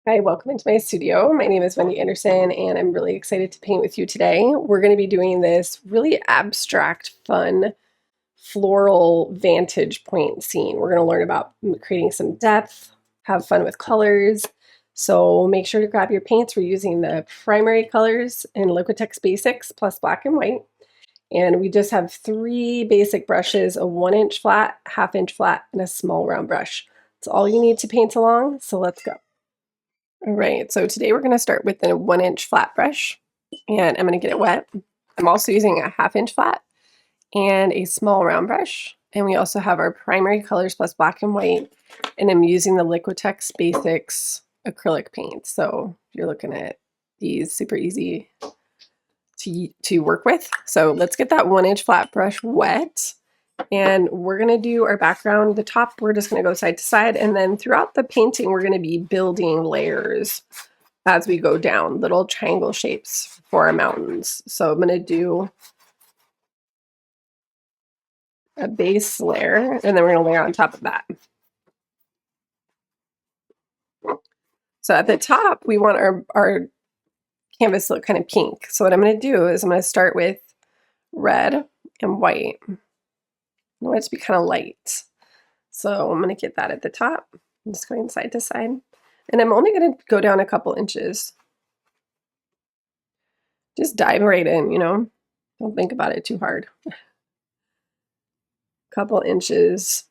Hi, welcome into my studio. My name is Wendy Anderson, and I'm really excited to paint with you today. We're going to be doing this really abstract, fun, floral vantage point scene. We're going to learn about creating some depth, have fun with colors. So make sure to grab your paints. We're using the primary colors in Liquitex Basics plus black and white. And we just have three basic brushes, a 1-inch flat, half-inch flat, and a small round brush. That's all you need to paint along, so let's go. All right, so today we're going to start with a 1-inch flat brush, and I'm going to get it wet. I'm also using a half-inch flat and a small round brush, and we also have our primary colors plus black and white, and I'm using the Liquitex Basics acrylic paint. So you're looking at these super easy to work with. So let's get that 1-inch flat brush wet. And we're going to do our background. The top, we're just going to go side to side. And then throughout the painting, we're going to be building layers as we go down, little triangle shapes for our mountains. So I'm going to do a base layer, and then we're going to layer on top of that. So at the top, we want our canvas to look kind of pink. So what I'm going to do is I'm going to start with red and white. I want it to be kind of light. So I'm going to get that at the top. I'm just going side to side. And I'm only going to go down a couple inches. Just dive right in, you know? Don't think about it too hard. Couple inches,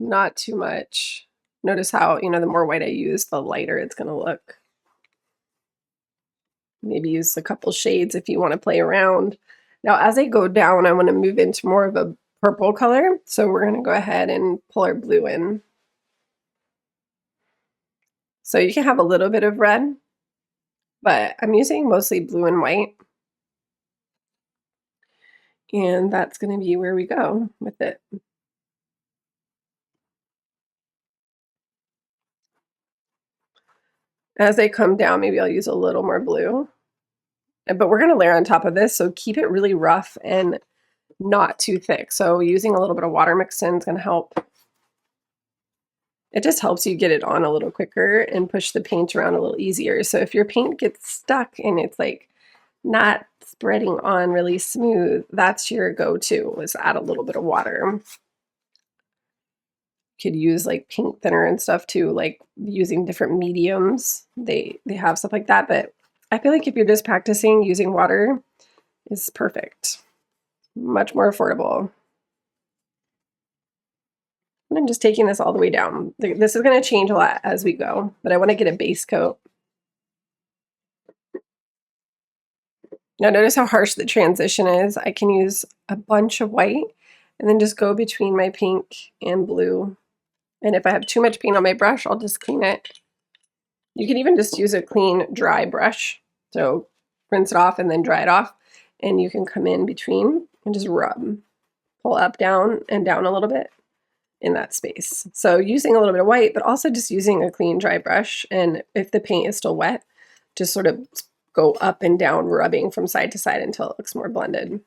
not too much. Notice how, the more white I use, the lighter it's going to look. Maybe use a couple shades if you want to play around. Now, as I go down, I want to move into more of a purple color. So we're going to go ahead and pull our blue in. So you can have a little bit of red, but I'm using mostly blue and white. And that's going to be where we go with it. As I come down, maybe I'll use a little more blue. But we're going to layer on top of this, so keep it really rough and not too thick. So using a little bit of water mixed in is going to help. It just helps you get it on a little quicker and push the paint around a little easier. So if your paint gets stuck and it's like not spreading on really smooth, that's your go-to, is add a little bit of water. Could use like paint thinner and stuff too, like using different mediums. They have stuff like that, but I feel like if you're just practicing, using water is perfect. Much more affordable. And I'm just taking this all the way down. This is going to change a lot as we go, but I want to get a base coat. Now notice how harsh the transition is. I can use a bunch of white and then just go between my pink and blue. And if I have too much paint on my brush, I'll just clean it. You can even just use a clean, dry brush. So rinse it off and then dry it off. And you can come in between and just rub. Pull up, down, and down a little bit in that space. So using a little bit of white, but also just using a clean, dry brush. And if the paint is still wet, just sort of go up and down, rubbing from side to side until it looks more blended.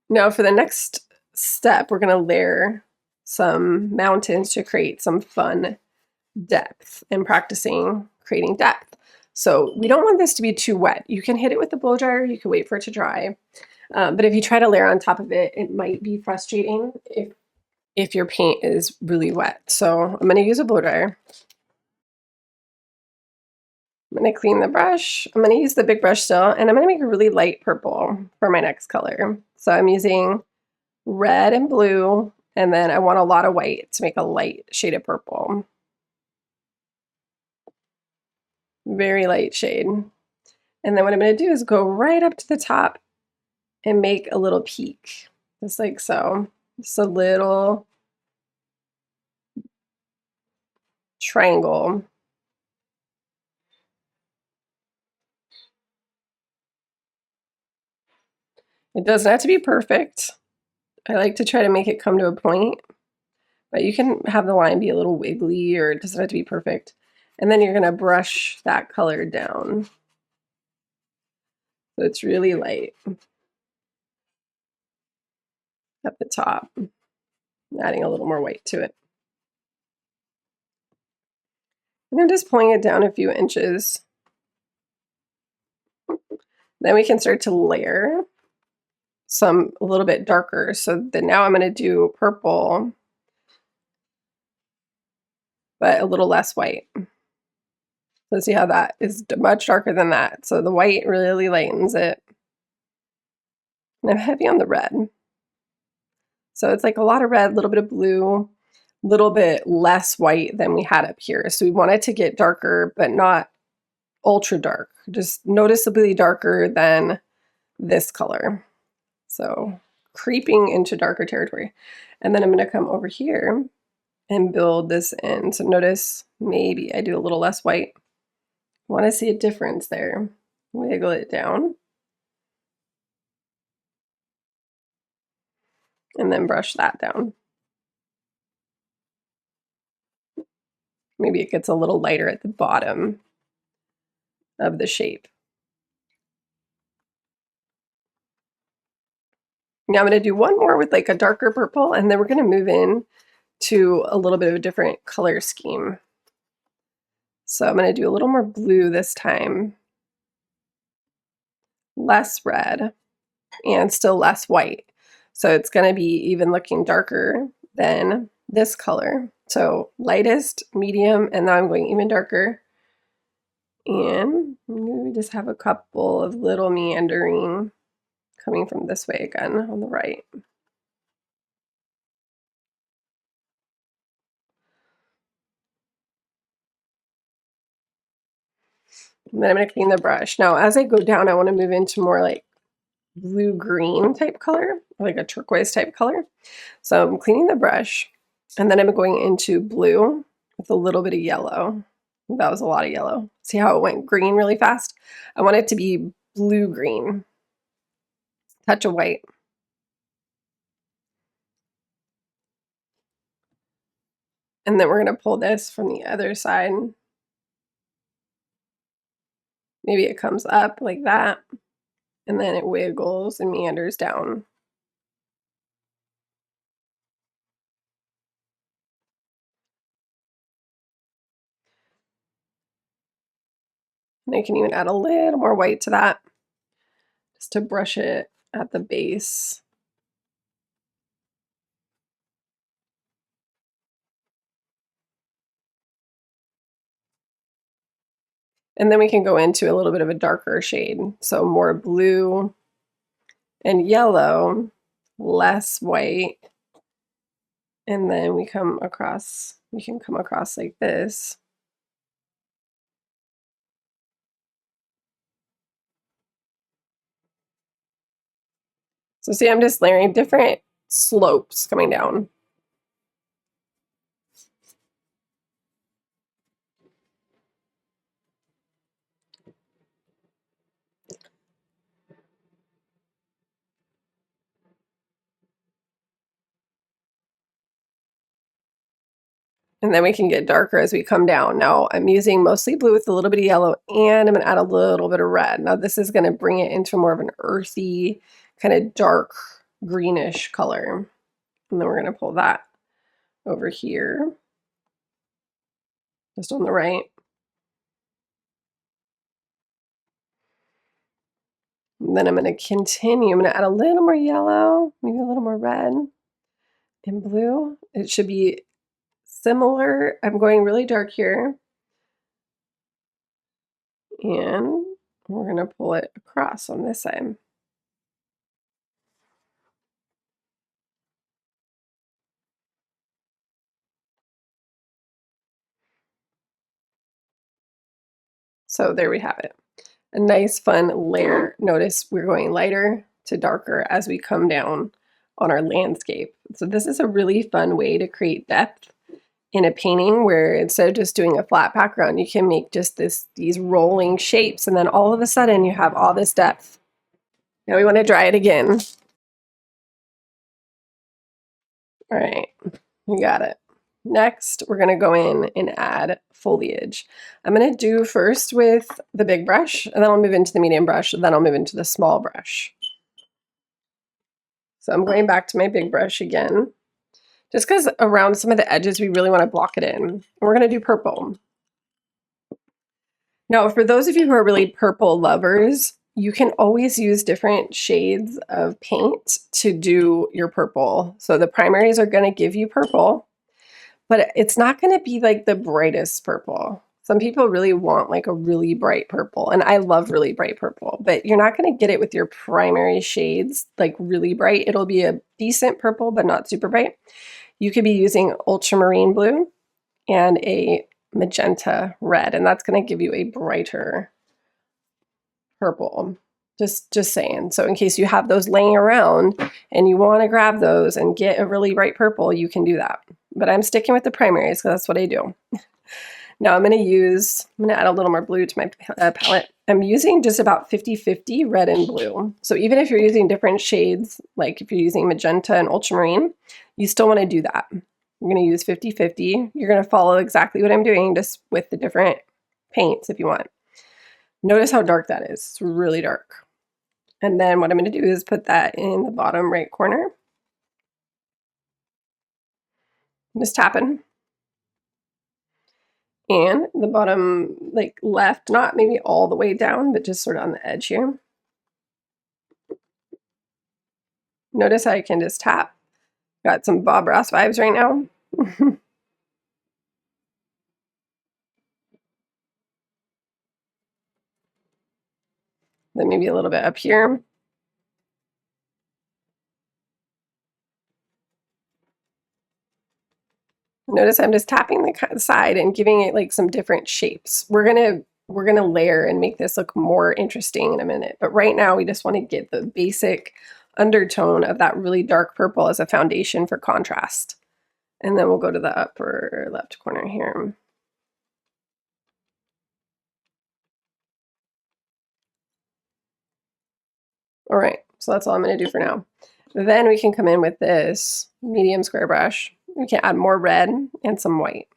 Now for the next step, we're going to layer some mountains to create some fun depth and practicing creating depth. So we don't want this to be too wet. You can hit it with the blow dryer, you can wait for it to dry. But if you try to layer on top of it, it might be frustrating if your paint is really wet. So I'm going to use a blow dryer. I'm going to clean the brush. I'm going to use the big brush still, and I'm going to make a really light purple for my next color. So I'm using red and blue, and then I want a lot of white to make a light shade of purple. Very light shade. And then what I'm going to do is go right up to the top and make a little peak, just like so. Just a little triangle. It doesn't have to be perfect. I like to try to make it come to a point, but you can have the line be a little wiggly, or it doesn't have to be perfect. And then you're going to brush that color down. So it's really light at the top, adding a little more white to it. And I'm just pulling it down a few inches. Then we can start to layer some a little bit darker. So then now I'm going to do purple, but a little less white. So see how that is much darker than that. So the white really lightens it. And I'm heavy on the red. So it's like a lot of red, a little bit of blue, a little bit less white than we had up here. So we want it to get darker, but not ultra dark, just noticeably darker than this color. So creeping into darker territory. And then I'm going to come over here and build this in. So notice maybe I do a little less white. I want to see a difference there. Wiggle it down. And then brush that down. Maybe it gets a little lighter at the bottom of the shape. Now I'm going to do one more with like a darker purple, and then we're going to move in to a little bit of a different color scheme. So I'm going to do a little more blue this time, less red, and still less white. So it's going to be even looking darker than this color. So lightest, medium, and now I'm going even darker. And we just have a couple of little meandering coming from this way again on the right. And then I'm going to clean the brush. Now, as I go down, I want to move into more like blue-green type color, like a turquoise type color. So I'm cleaning the brush, and then I'm going into blue with a little bit of yellow. That was a lot of yellow. See how it went green really fast? I want it to be blue-green. Touch of white. And then we're going to pull this from the other side. Maybe it comes up like that, and then it wiggles and meanders down. And I can even add a little more white to that, just to brush it at the base. And then we can go into a little bit of a darker shade. So more blue and yellow, less white. And then we can come across like this. So see, I'm just layering different slopes coming down. And then we can get darker as we come down. Now I'm using mostly blue with a little bit of yellow, and I'm going to add a little bit of red. Now this is going to bring it into more of an earthy, kind of dark greenish color. And then we're going to pull that over here, just on the right. And then I'm going to continue. I'm going to add a little more yellow, maybe a little more red and blue. It should be similar. I'm going really dark here. And we're going to pull it across on this side. So there we have it. A nice fun layer. Notice we're going lighter to darker as we come down on our landscape. So this is a really fun way to create depth in a painting, where instead of just doing a flat background, you can make just these rolling shapes, and then all of a sudden you have all this depth. Now we want to dry it again. All right, we got it. Next, we're going to go in and add foliage. I'm going to do first with the big brush, and then I'll move into the medium brush, and then I'll move into the small brush. So I'm going back to my big brush again, just because around some of the edges we really want to block it in. And we're going to do purple. Now, for those of you who are really purple lovers, you can always use different shades of paint to do your purple. So the primaries are going to give you purple, but it's not going to be like the brightest purple. Some people really want like a really bright purple, and I love really bright purple, but you're not going to get it with your primary shades like really bright. It'll be a decent purple, but not super bright. You could be using ultramarine blue and a magenta red, and that's going to give you a brighter purple. Just saying. So in case you have those laying around and you want to grab those and get a really bright purple, you can do that. But I'm sticking with the primaries because that's what I do. Now I'm going to add a little more blue to my palette. I'm using just about 50-50 red and blue. So even if you're using different shades, like if you're using magenta and ultramarine, you still want to do that. You're going to use 50-50. You're going to follow exactly what I'm doing, just with the different paints if you want. Notice how dark that is. It's really dark. And then what I'm going to do is put that in the bottom right corner. I'm just tapping. And the bottom, like left, not maybe all the way down, but just sort of on the edge here. Notice how I can just tap. Got some Bob Ross vibes right now. Then maybe a little bit up here. Notice I'm just tapping the side and giving it like some different shapes. We're gonna layer and make this look more interesting in a minute. But right now we just want to get the basic undertone of that really dark purple as a foundation for contrast. And then we'll go to the upper left corner here. All right, so that's all I'm going to do for now. Then we can come in with this medium square brush. We can add more red and some white.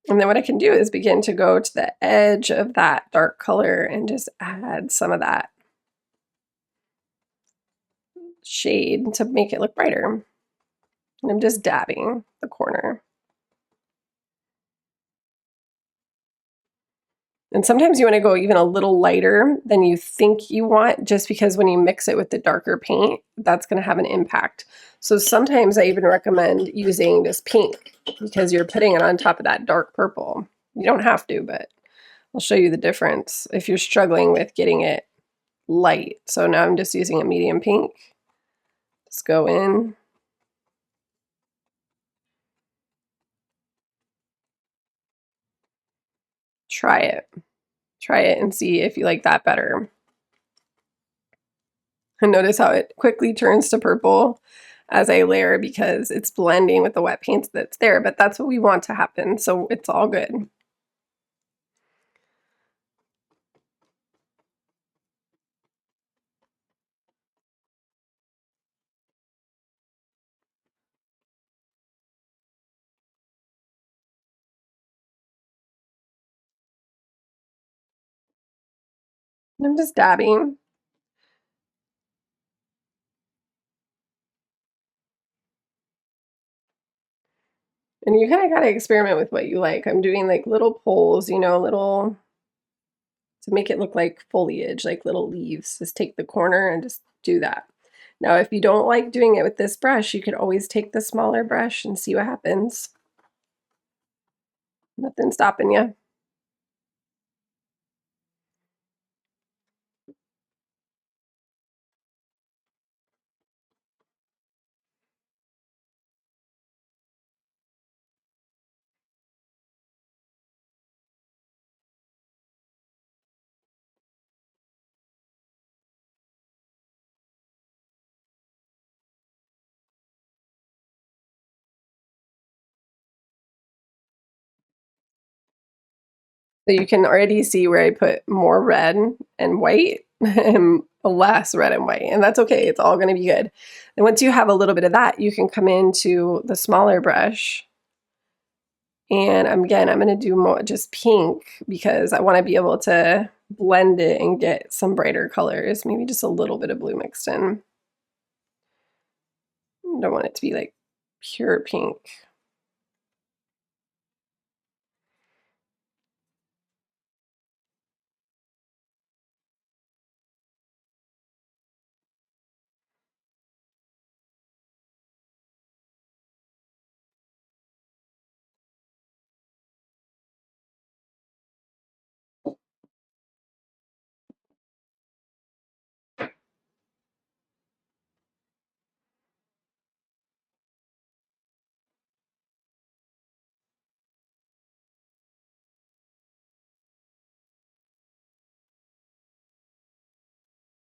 And then what I can do is begin to go to the edge of that dark color and just add some of that shade to make it look brighter. And I'm just dabbing the corner. And sometimes you want to go even a little lighter than you think you want, just because when you mix it with the darker paint, that's going to have an impact. So sometimes I even recommend using this pink because you're putting it on top of that dark purple. You don't have to, but I'll show you the difference if you're struggling with getting it light. So now I'm just using a medium pink. Just go in. Try it. Try it and see if you like that better. And notice how it quickly turns to purple as I layer because it's blending with the wet paint that's there, but that's what we want to happen, so it's all good. I'm just dabbing. And you kind of got to experiment with what you like. I'm doing like little pulls, you know, little, to make it look like foliage, like little leaves. Just take the corner and just do that. Now, if you don't like doing it with this brush, you could always take the smaller brush and see what happens. Nothing stopping you. So you can already see where I put more red and white and less red and white, and that's okay. It's all going to be good. And once you have a little bit of that, you can come into the smaller brush. And again, I'm going to do more just pink because I want to be able to blend it and get some brighter colors, maybe just a little bit of blue mixed in. I don't want it to be like pure pink.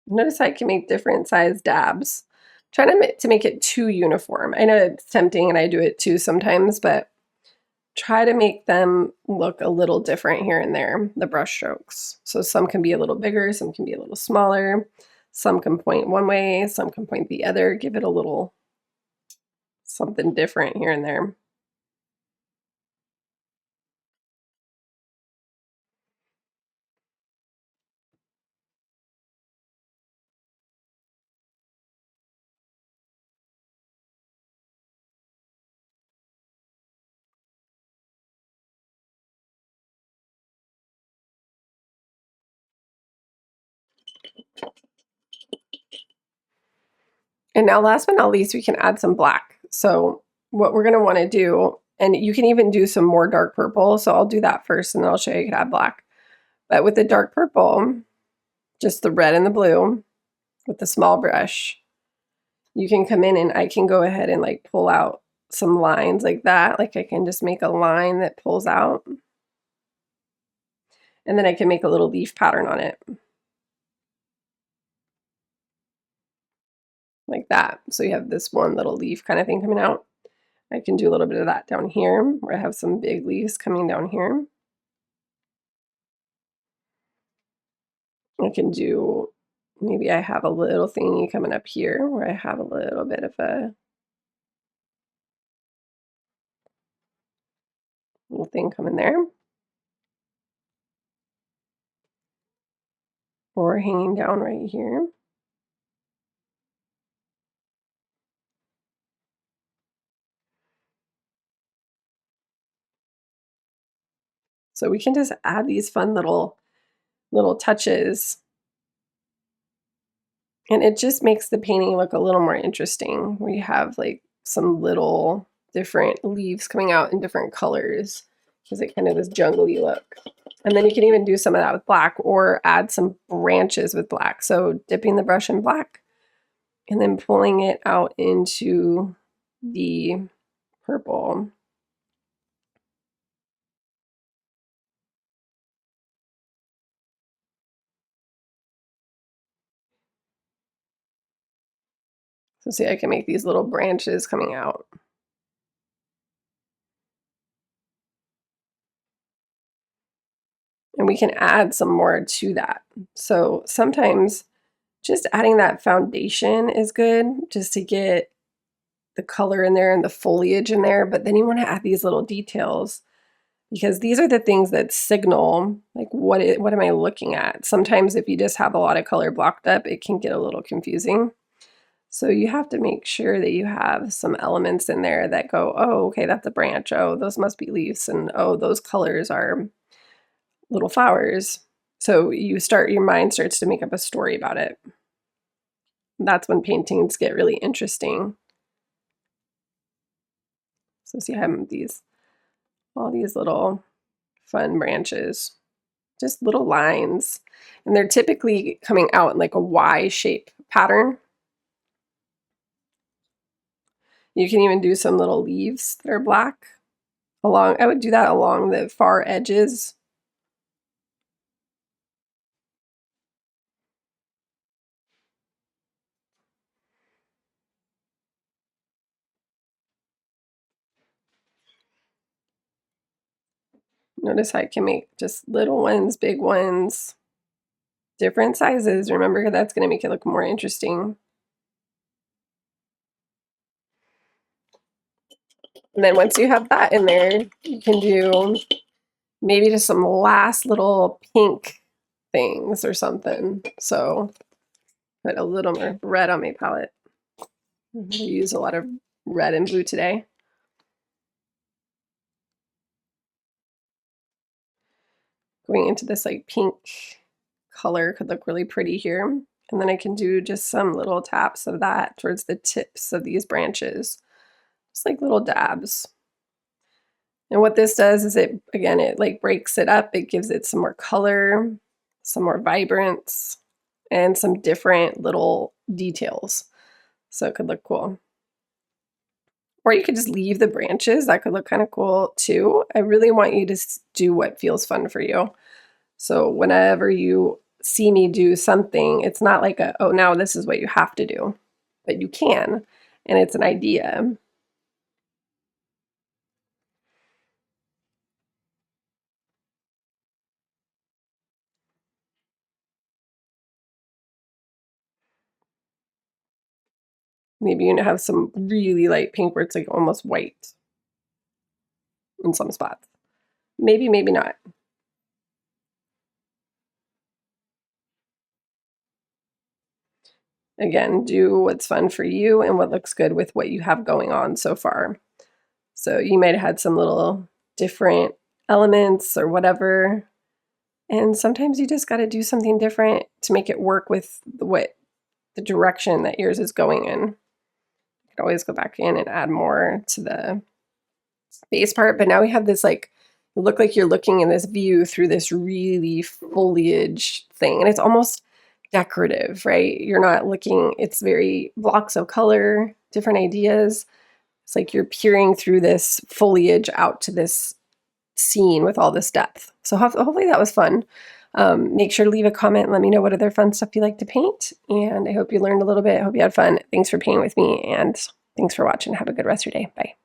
Notice I can make different size dabs. Try to make it too uniform. I know it's tempting and I do it too sometimes, but try to make them look a little different here and there, the brush strokes. So some can be a little bigger, some can be a little smaller, some can point one way, some can point the other. Give it a little something different here and there. And now last but not least, we can add some black. So what we're gonna wanna do, and you can even do some more dark purple. So I'll do that first and then I'll show you how to add black. But with the dark purple, just the red and the blue with the small brush, you can come in and I can go ahead and like pull out some lines like that. Like I can just make a line that pulls out. And then I can make a little leaf pattern on it. Like that. So you have this one little leaf kind of thing coming out. I can do a little bit of that down here where I have some big leaves coming down here. I can do, maybe I have a little thingy coming up here where I have a little bit of a little thing coming there. Or hanging down right here. So we can just add these fun little touches. And it just makes the painting look a little more interesting. We have like some little different leaves coming out in different colors. Gives it kind of this jungly look. And then you can even do some of that with black or add some branches with black. So dipping the brush in black and then pulling it out into the purple. So see, I can make these little branches coming out. And we can add some more to that. So sometimes just adding that foundation is good just to get the color in there and the foliage in there, but then you want to add these little details because these are the things that signal like what am I looking at. Sometimes if you just have a lot of color blocked up, it can get a little confusing. So you have to make sure that you have some elements in there that go, oh, okay, that's a branch. Oh, those must be leaves. And oh, those colors are little flowers. So your mind starts to make up a story about it. That's when paintings get really interesting. So see, I have all these little fun branches, just little lines. And they're typically coming out in like a Y shape pattern. You can even do some little leaves that are black along. I would do that along the far edges. Notice I can make just little ones, big ones, different sizes. Remember, that's going to make it look more interesting. And then once you have that in there, you can do maybe just some last little pink things or something. So put a little more red on my palette. I use a lot of red and blue today. Going into this like pink color could look really pretty here. And then I can do just some little taps of that towards the tips of these branches. Just like little dabs. And what this does is it like breaks it up. It gives it some more color, some more vibrance, and some different little details. So it could look cool. Or you could just leave the branches. That could look kind of cool too. I really want you to do what feels fun for you. So whenever you see me do something, it's not like oh, now this is what you have to do, but you can, and it's an idea. Maybe you have some really light pink where it's like almost white in some spots. Maybe, maybe not. Again, do what's fun for you and what looks good with what you have going on so far. So you might have had some little different elements or whatever. And sometimes you just got to do something different to make it work with the direction that yours is going in. You could always go back in and add more to the base part. But now we have this like, look like you're looking in this view through this really foliage thing. And it's almost decorative, right? You're not looking, it's very blocks of color, different ideas. It's like you're peering through this foliage out to this scene with all this depth. So hopefully that was fun. Make sure to leave a comment and let me know what other fun stuff you like to paint. And I hope you learned a little bit. I hope you had fun. Thanks for painting with me, and thanks for watching. Have a good rest of your day. Bye.